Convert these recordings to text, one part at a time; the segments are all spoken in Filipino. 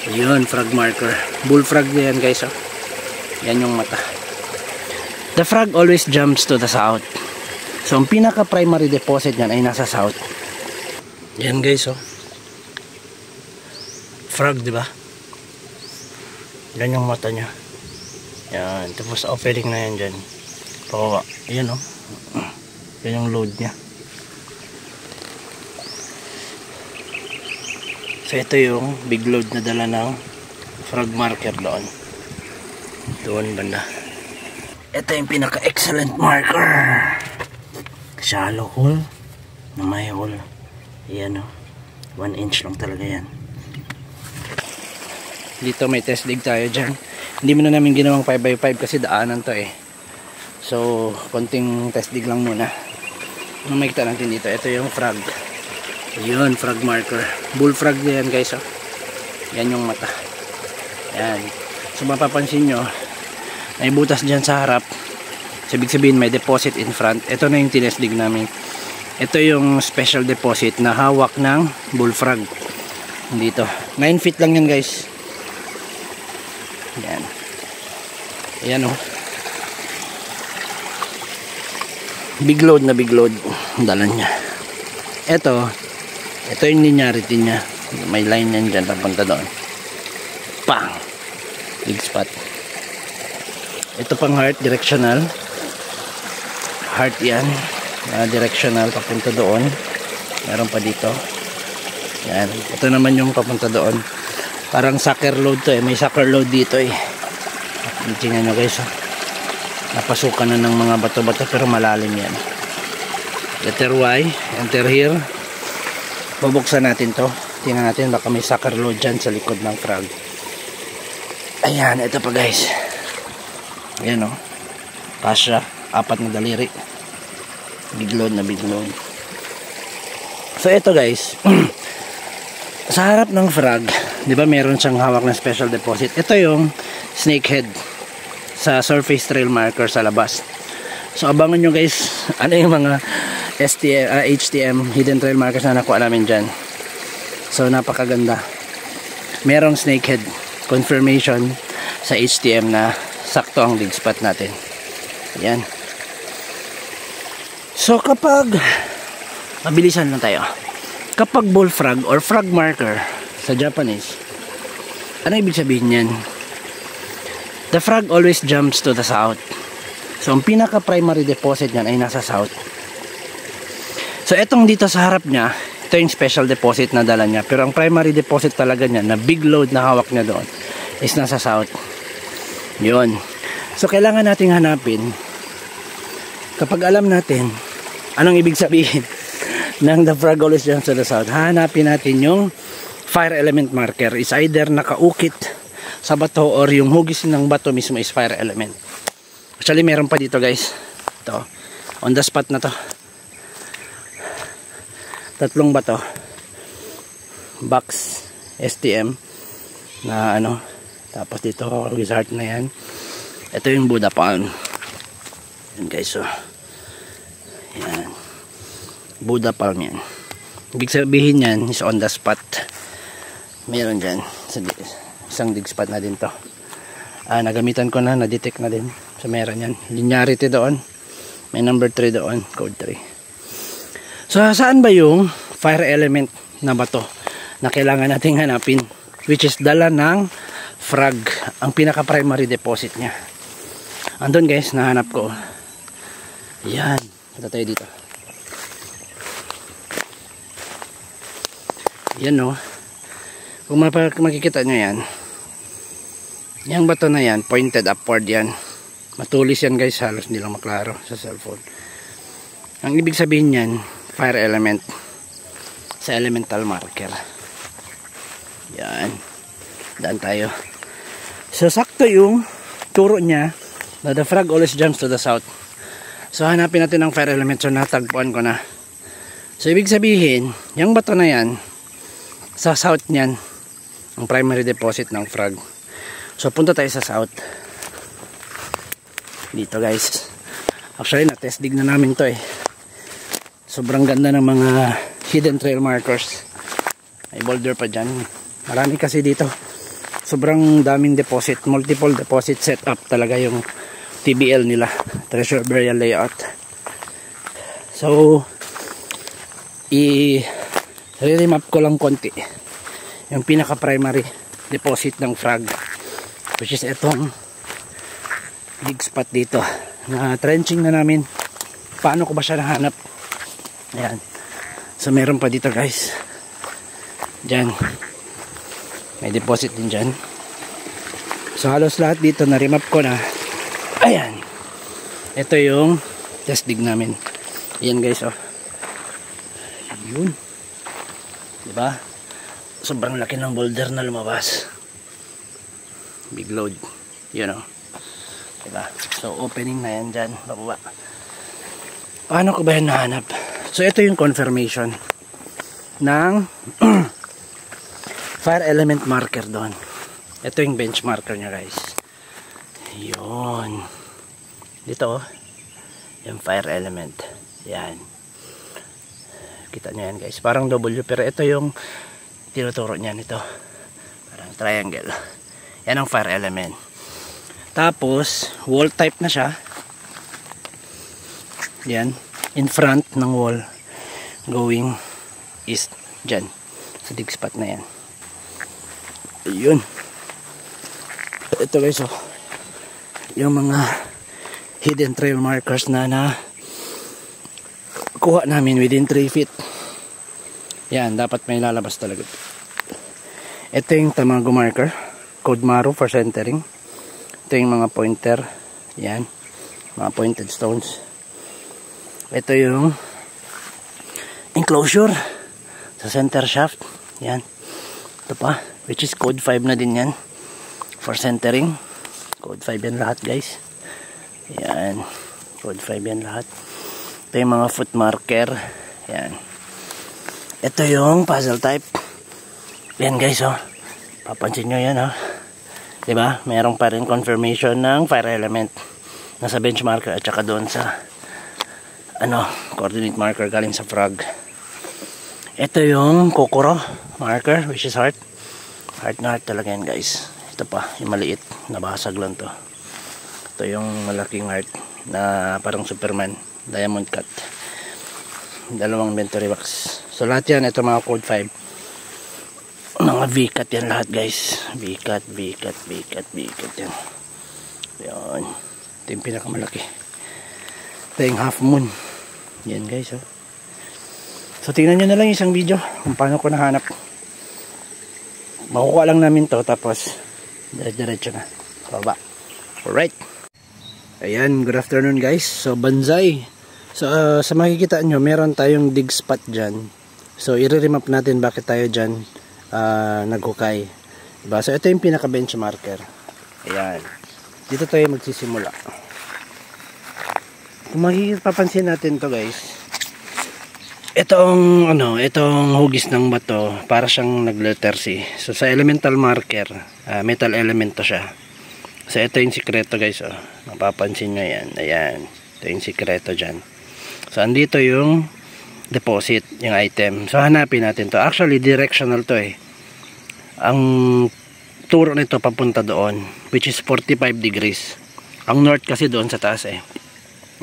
Yun, frog marker. Bullfrog yan guys, oh. Yan yung mata. The frog always jumps to the south. So ang pinaka primary deposit niyan ay nasa south. Yan guys, oh. Frog, di ba? Yan yung mata niya. Yan, tapos opening na yan dyan. Pawawa. Yan, oh. Yan yung load niya. So ito yung big load na dala ng frog marker doon. Doon banda. Ito yung pinaka excellent marker. Shallow hole na may hole. Yan, oh. 1 inch lang talaga yan. Dito may test dig tayo dyan. Hindi mo na namin ginawang 5x5 kasi daanan to eh. So konting test dig lang muna. Ano makita natin dito? Ito yung frog. Yun, frog marker. Bullfrog yan guys, oh. Yan yung mata. Yan. So mapapansin nyo, may butas dyan sa harap. So ibig sabihin may deposit in front. Ito na yung tinesdig namin. Ito yung special deposit na hawak ng bullfrog. Dito. 9 feet lang yan guys. Yan. Yan, oh. Big load na big load. Dala niya. Ito yung linearity niya. May line yan dyan papunta doon. Pang! Big spot. Ito pang heart, directional. Heart yan. Directional papunta doon. Meron pa dito. Yan. Ito naman yung papunta doon. Parang sucker load to eh. May sucker load dito eh. Tingnan nyo guys. Oh. Napasukan na ng mga bato-bato pero malalim yan. Letter Y. Enter here. Bubuksan natin to. Tingnan natin baka may sucker load dyan sa likod ng frog. Ayan, ito pa guys. Ayan, oh. Kasya, 4 na daliri. Big load na big load. So ito guys. Sa harap ng frog, di ba meron siyang hawak na special deposit. Ito yung snakehead sa surface trail marker sa labas. So abangan nyo guys, ano yung mga HTM, hidden trail markers na nakuha namin dyan. So napakaganda. Merong snakehead confirmation sa HTM na sakto ang dig spot natin. Yan. So kapag mabilisan lang tayo. Kapag bullfrog or frog marker sa Japanese, ano ibig sabihin yan? The frog always jumps to the south. So ang pinaka primary deposit niyan ay nasa south. So etong dito sa harap niya, ito yung special deposit na dala niya. Pero ang primary deposit talaga niya na big load na hawak niya doon is nasa south. Yun. So kailangan nating hanapin, kapag alam natin anong ibig sabihin ng the frog always jumps to the south, hanapin natin yung fire element marker. Is either nakaukit sa bato or yung hugis ng bato mismo is fire element. Actually meron pa dito guys. Ito. On the spot na to. 3 bato. Box STM na ano. Tapos dito wizard na yan. Ito yung Buddha palm. Yan guys, so. Yan. Buddha palm yan. Ibig sabihin yan is on the spot. Meron dyan. Isang dig spot na din to. Nagamitan ko na. Na-detect na din. So meron yan. Linearity doon. May number 3 doon. Code 3. So saan ba yung fire element na bato na kailangan nating hanapin? Which is dala ng frog. Ang pinaka primary deposit niya. Andun guys, nahanap ko. Yan. Punta tayo dito. Yan, no. Kung makikita nyo yan, yung bato na yan, pointed upward yan. Matulis yan guys, halos hindi lang maklaro sa cellphone. Ang ibig sabihin yan, fire element sa elemental marker. Yan. Daan tayo. So sakto yung turo niya na the frog always jumps to the south. So hanapin natin ang fire element. So natagpuan ko na. So ibig sabihin, yung bato na yan, sa south niyan ang primary deposit ng frog. So punta tayo sa south. Dito guys. Actually na-test dig na namin to eh. Sobrang ganda ng mga hidden trail markers. May boulder pa dyan. Marami kasi dito. sobrang daming deposit, multiple deposit setup talaga yung TBL nila, Treasure Burial Layout. So i-remap ko lang konti yung pinaka primary deposit ng frog, which is itong dig spot dito na trenching na namin. Paano ko ba siya nahanap? Ayan, so meron pa dito guys, dyan may deposit din dyan. So halos lahat dito na remap ko na. Ayan, ito yung test dig namin. Ayan guys, oh, yun, diba? Sobrang laki ng boulder na lumabas, big load, yun, oh, diba? So opening na yan dyan, bababa. Paano ko ba yan nahanap? So ito yung confirmation ng fire element marker doon. Ito yung bench marker nya guys, yun dito, oh, yung fire element, yan, kita nyo yan guys, parang W, pero ito yung tinuturo niya nito, parang triangle. Yan ang fire element. Tapos wall type na siya, yan, in front ng wall going east, dyan sa dig spot na yan. Ayun, ito guys, oh, yung mga hidden trail markers na kuha namin within 3 feet. Yan, dapat may lalabas talaga. Ito yung tamago marker, code Maru for centering. Ito yung mga pointer, yan, mga pointed stones. Ito yung enclosure sa center shaft, yan. Ito pa, which is code 5 na din yan for centering. Code 5 yan lahat guys, yan, code 5 yan lahat. Ito yung mga foot marker, yan. Ito yung puzzle type. Yan guys, oh, papansin nyo yan, oh, diba? Merong pa rin confirmation ng fire element nasa bench marker at saka doon sa ano, coordinate marker galing sa frog. Ito yung kokoro marker, which is heart. Heart na heart talaga yan guys. Ito pa, yung maliit, nabasag lang to. Ito yung malaking heart na parang Superman, diamond cut. Dalawang inventory box. So lahat yan, ito mga code 5. Mga V-cut yan lahat guys. V-cut, V-cut, V-cut, V-cut yan. Yan. Ito yung pinakamalaki. Ito yung half moon. Yan guys, oh. So tingnan nyo na lang isang video kung paano ko nahanap. Makukuha lang namin to, tapos diretso na baba. Alright, ayan, good afternoon guys. So Banzai, so sa makikita nyo, meron tayong dig spot dyan. So i-remap natin bakit tayo dyan naghukay, diba? So ito yung pinaka bench marker. Ayan, dito tayo magsisimula. Kung mapapansin natin to guys, itong ano, itong hugis ng bato para siyang nag-letter C. So sa elemental marker, metal element to siya. So ito yung sikreto guys, oh. Mapapansin nyo yan. Ayan, ito yung sikreto dyan. So andito yung deposit, yung item. So hanapin natin to. Actually directional to eh. Ang turo nito papunta doon, which is 45 degrees. Ang north kasi doon sa taas eh.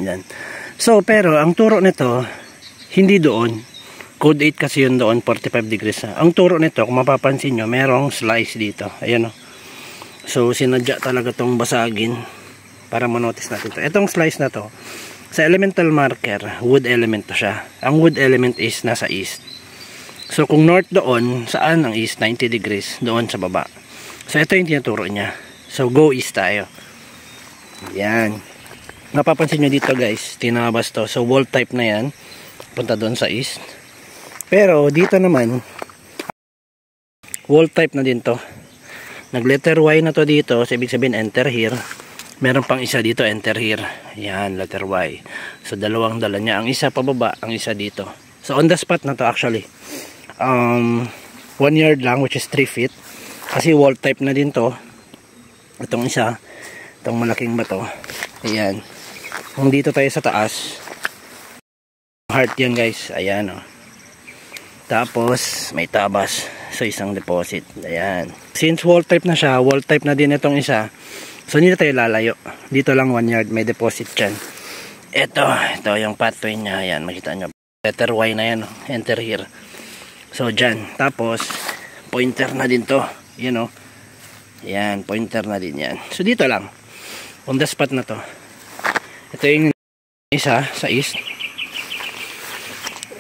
Yan. So pero ang turo nito hindi doon. Code 8 kasi yun doon, 45 degrees na. Ang turo nito, kung mapapansin nyo, merong slice dito. Ayan, o. So sinadya talaga tong basagin para manotice natin to. Itong slice na to, sa elemental marker, wood element to siya. Ang wood element is nasa east. So kung north doon, saan ang east? 90 degrees doon sa baba. So ito yung tinuturo niya. So go east tayo. Yan. Napapansin nyo dito guys, tinabas to. So wall type na yan, punta doon sa east. Pero dito naman, wall type na din to. Nag letter Y na to dito, so ibig sabihin enter here. Meron pang isa dito, enter here. Yan, letter Y. So dalawang dala niya, ang isa pababa, ang isa dito. So on the spot na to actually. 1 yard lang, which is 3 feet. Kasi wall type na din to. Itong isa, itong malaking bato. Ayan. Kung dito tayo sa taas, heart yan guys. Ayan, oh. Tapos may tabas sa isang deposit. Ayan. Since wall type na siya, wall type na din itong isa. So hindi na tayo lalayo. Dito lang 1 yard, may deposit dyan. Ito yung pathway niya. Ayan, makita nyo. Letter Y na yan. Enter here. So dyan. Tapos, pointer na din to. Yan o. Yan, pointer na din yan. So dito lang. On the spot na to. Ito yung isa sa east.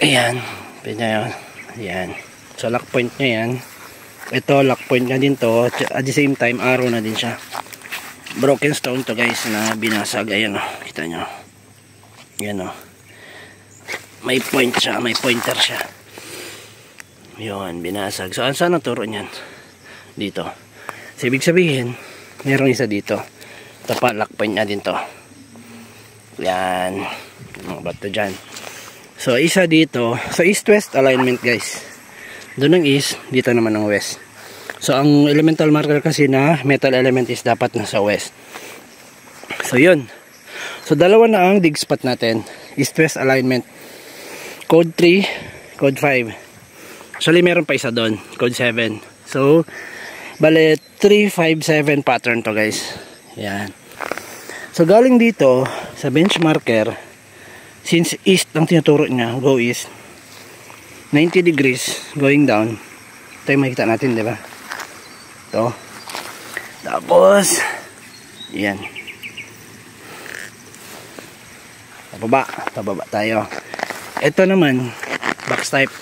Ayan. Pwede yun. Ayan. So lock point niya yan. Ito lock point na din to. At the same time arrow na din siya. Broken stone to guys na binasag. Ayan o. Kita nyo. Ayan o. May point siya. May pointer siya. Yun. Binasag. So saan ang turo niyan? Dito. So ibig sabihin merong isa dito. Ito pa lock point na din to. Yan. Mga bato dyan. So isa dito. So east-west alignment guys. Doon ang east, dito naman ang west. So ang elemental marker kasi na metal element is dapat nasa west. So yun. So dalawa na ang dig spot natin. East-west alignment. Code 3, code 5. Actually meron pa isa doon. Code 7. So bale 357 pattern to guys. Yan. So galing dito sa bench marker, since east ang tinuturo niya, go east. 90 degrees going down. Ito yung makikita natin, di ba? Ito. Tapos yan. Pababa tayo. Ito naman box type.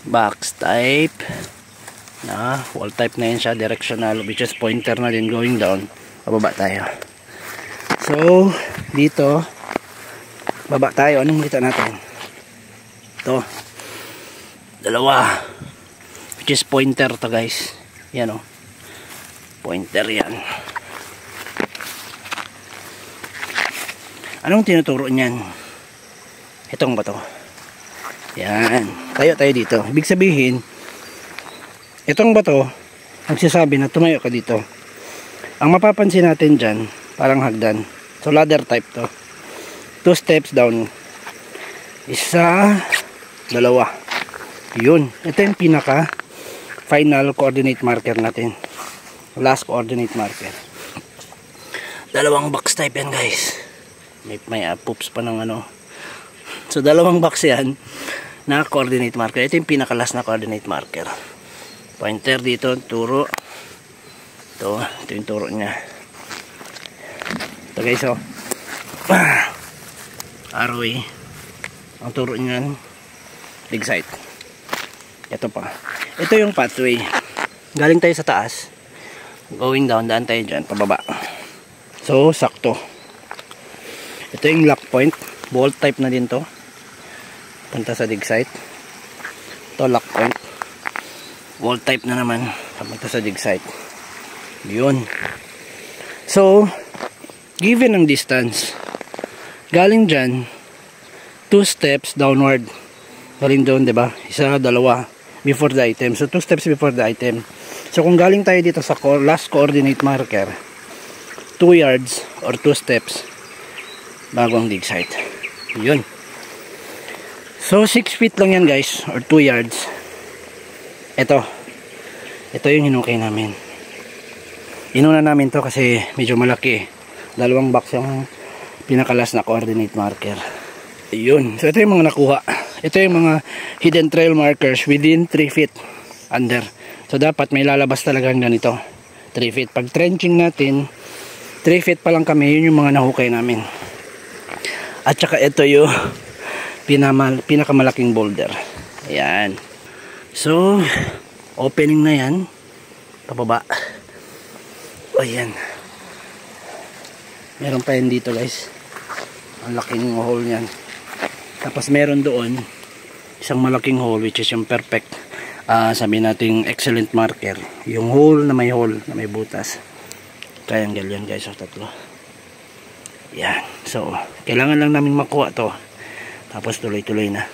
Box type na wall type na yan siya, directional, which is pointer na din going down. Pababa tayo. So dito baba tayo. Anong makita natin? Ito dalawa, which is pointer to guys. Yan o, pointer yan. Anong tinuturo niyan? Itong ba to? Yan, tayo dito. Ibig sabihin itong ba to nagsasabi na tumayo ka dito. Ang mapapansin natin dyan, parang hagdan. So ladder type to. 2 steps down. Isa, dalawa. Yun. Ito yung pinaka final coordinate marker natin. Last coordinate marker. Dalawang box type yan guys. May poops pa ng ano. So dalawang box yan na coordinate marker. Ito yung pinaka last na coordinate marker. Pointer dito, turo. Ito yung turo niya. Ito guys oh. Arrow eh. Ang turo niyan dig site. Ito pa. Ito yung pathway. Galing tayo sa taas. Going down, daan tayo dyan, pababa. So, sakto. Ito yung lock point. Bolt type na din to. Punta sa dig site. Ito lock point. Bolt type na naman. Punta sa dig site. Yun. So, given ang distance, galing dyan, 2 steps downward. Galing doon, diba? Isa, dalawa. Before the item. So 2 steps before the item. So kung galing tayo dito sa last coordinate marker, 2 yards or 2 steps bago ang dig site. Yun. So 6 feet lang yan guys, or 2 yards. Ito yung hinukay namin. Inuna namin to kasi medyo malaki. Dalawang box yung pinakalas na coordinate marker. Yun. So ito yung mga nakuha. Ito yung mga hidden trail markers within 3 feet under. So dapat may lalabas talaga ganito 3 feet. Pag trenching natin 3 feet pa lang kami, yun yung mga nahukay namin. At saka ito yung pinakamalaking boulder. Ayan. So opening na yan. Pababa. O yan. Meron pa yan dito guys. Ang laking hole yan. Tapos meron doon isang malaking hole which is yung perfect sabi nating excellent marker. Yung hole na may butas. Triangle yan guys, o tatlo. Yan. So kailangan lang namin makuha to. Tapos tuloy-tuloy na.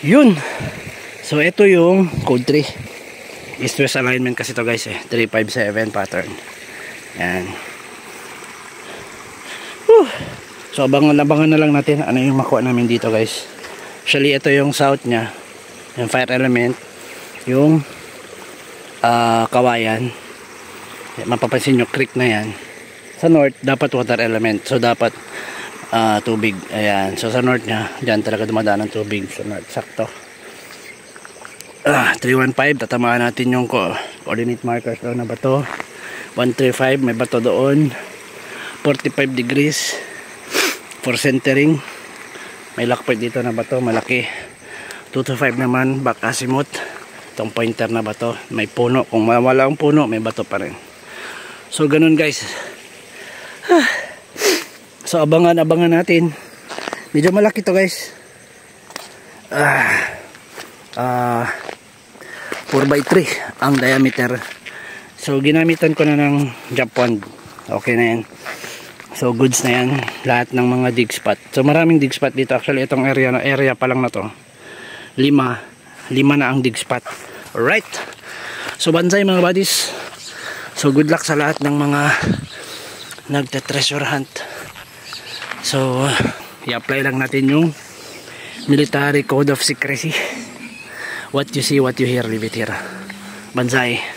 Yun. So ito yung code 3. East-west alignment kasi to guys eh. 357 pattern. Yan. Whew. So abangan na lang natin ano yung makuha namin dito guys. Actually ito yung south nya, yung fire element, yung kawayan. Mapapansin nyo creek na yan. Sa north dapat water element, so dapat tubig. Ayan, so sa north nya dyan talaga dumadaan ng tubig sa north. Sakto. 315, tatamaan natin yung coordinate markers doon na bato. 135, may bato doon. 45 degrees for centering. May lock point dito na bato, malaki. 225 naman back azimuth. Itong pointer na bato, may puno. Kung wala ang puno, may bato pa rin. So ganun guys. So abangan natin. Medyo malaki to guys. 4x3 ang diameter. So ginamitan ko na ng jump wand. Okay na yan. So goods na yan. Lahat ng mga dig spot. So maraming dig spot dito. Actually itong area pa lang na to. 5 na ang dig spot. Alright. So banzai mga buddies. So good luck sa lahat ng mga nagte-treasure hunt. So i-apply lang natin yung military code of secrecy. What you see, what you hear, leave it here. Banzai.